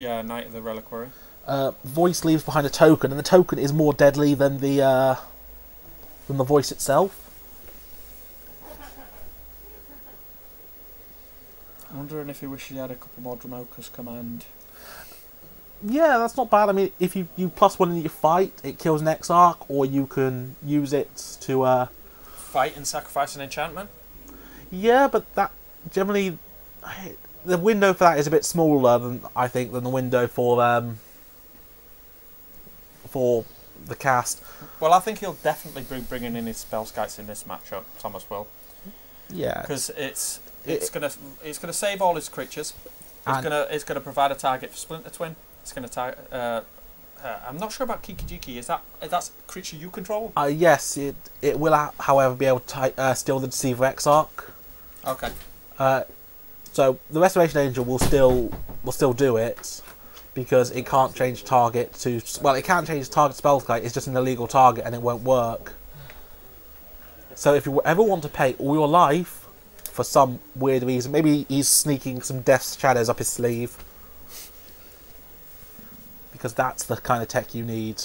Yeah, Knight of the Reliquary. Voice leaves behind a token, and the token is more deadly than the voice itself. I'm wondering if he wishes he had a couple more Dramokas command. Yeah, that's not bad. I mean, if you +1 in your fight, it kills an Exarch, or you can use it to... Fight and sacrifice an enchantment? Yeah, but that generally... The window for that is a bit smaller than the window for the cast. Well, I think he'll definitely be bringing in his spell skites in this matchup. Thomas will. Yeah, because it's gonna save all his creatures. It's gonna provide a target for Splinter Twin. It's gonna target. I'm not sure about Kikijiki. Is that's a creature you control? Yes, it will, however, be able to steal the Deceiver Exarch. Okay. So the Restoration Angel will still do it, because it can't change target to... Well, it can't change target spellskite, it's just an illegal target and it won't work. So if you ever want to pay all your life for some weird reason, maybe he's sneaking some Death's Shadows up his sleeve, because that's the kind of tech you need.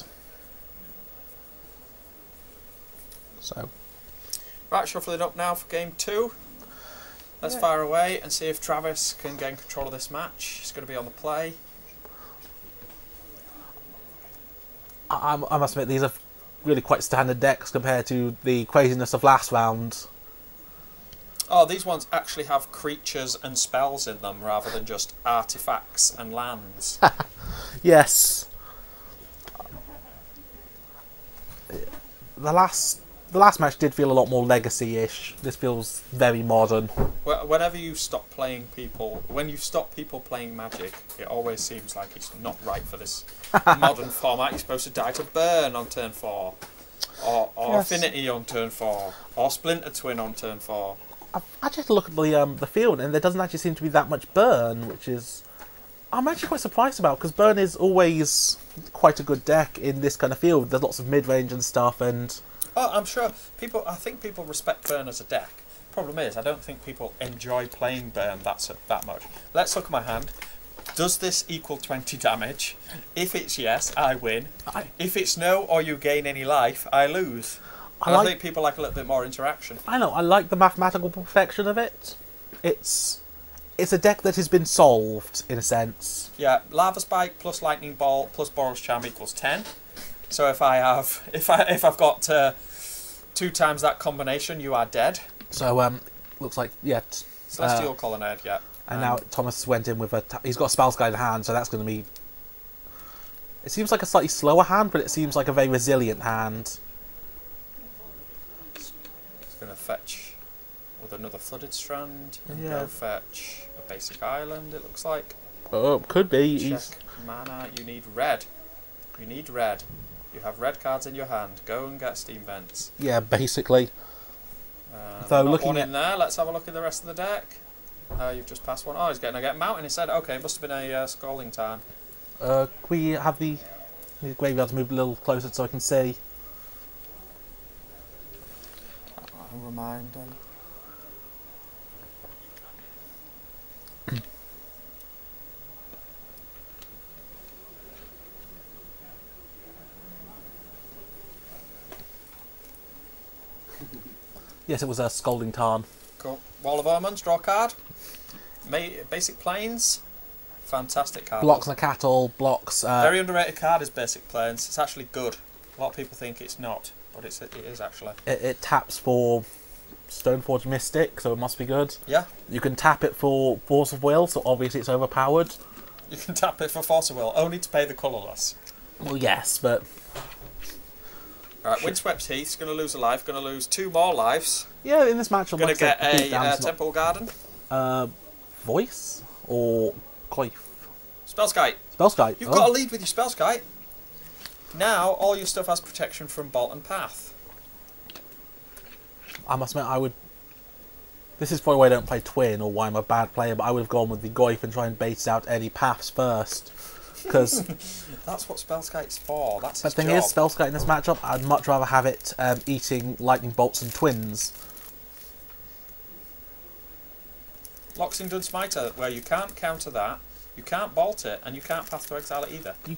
So... Right, shuffling up now for game 2. Let's fire away and see if Travis can gain control of this match. He's going to be on the play. I must admit, these are really quite standard decks compared to the craziness of last round. Oh, these ones actually have creatures and spells in them rather than just artifacts and lands. Yes. The last match did feel a lot more legacy-ish. This feels very modern. Whenever you stop playing people, when you stop people playing Magic, it always seems like it's not right for this modern format. You're supposed to die to Burn on turn 4, or yes, Affinity on turn 4, or Splinter Twin on turn 4. I just look at the field, and there doesn't actually seem to be that much Burn, which is I'm actually quite surprised about, because Burn is always quite a good deck in this kind of field. There's lots of mid-range and stuff, and... Oh, I'm sure I think people respect Burn as a deck. Problem is, I don't think people enjoy playing Burn that much. Let's look at my hand. Does this equal 20 damage? If it's yes, I win. If it's no, or you gain any life, I lose. I think people like a little bit more interaction. I know, I like the mathematical perfection of it. It's a deck that has been solved, in a sense. Yeah, Lava Spike plus Lightning Bolt plus Boros Charm equals 10. So if I've got 2 times that combination, you are dead. So looks like Celestial Colonnade, yeah. And now Thomas went in with he's got a Spellskite in hand, so that's going to be... It seems like a slightly slower hand, but it seems like a very resilient hand. It's going to fetch with another Flooded Strand and go fetch a basic island, it looks like. Oh, could be. Check mana. You need red. You need red. You have red cards in your hand. Go and get Steam Vents. Yeah, basically. So looking one in there. Let's have a look at the rest of the deck. You've just passed one. Oh, he's getting a mountain instead. Okay, must have been a Scalding Tarn. Can we have the graveyards moved a little closer so I can see? I'll remind him. Yes, it was a Scalding Tarn. Cool. Wall of Omens, draw a card. Basic Plains. Fantastic card. Blocks the cattle, blocks... Very underrated card is Basic Plains. It's actually good. A lot of people think it's not, but it is actually. It taps for Stoneforge Mystic, so it must be good. Yeah. You can tap it for Force of Will, so obviously it's overpowered. You can tap it for Force of Will, only to pay the colourless. Well, yes, but... Right, Windswept Heath's going to lose a life, going to lose 2 more lives. Yeah, in this match... I'm going to get a Temple Garden. Voice? Or Coif? Spellskite. Spellskite. You've got a lead with your Spellskite. Now, all your stuff has protection from Bolt and Path. I must admit, I would... This is probably why I don't play Twin, or why I'm a bad player, but I would have gone with the Goif and try and base out any paths first. Because... That's what Spellskite's for. That's the thing is, Spellskite in this matchup, I'd much rather have it eating Lightning Bolts and Twins. Loxington Smiter, where you can't counter that, You can't bolt it, and you can't Path to Exile it either. You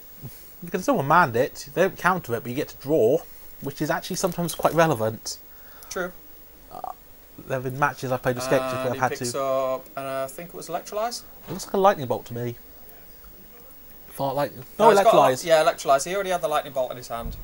can still command it. They don't counter it, but you get to draw, which is actually sometimes quite relevant. True. There have been matches I've played with sketches where I've had to. Picks up, and I think it was Electrolyze. It looks like a lightning bolt to me. Thought lightning. No, Electrolyze. Yeah, Electrolyze. He already had the lightning bolt in his hand.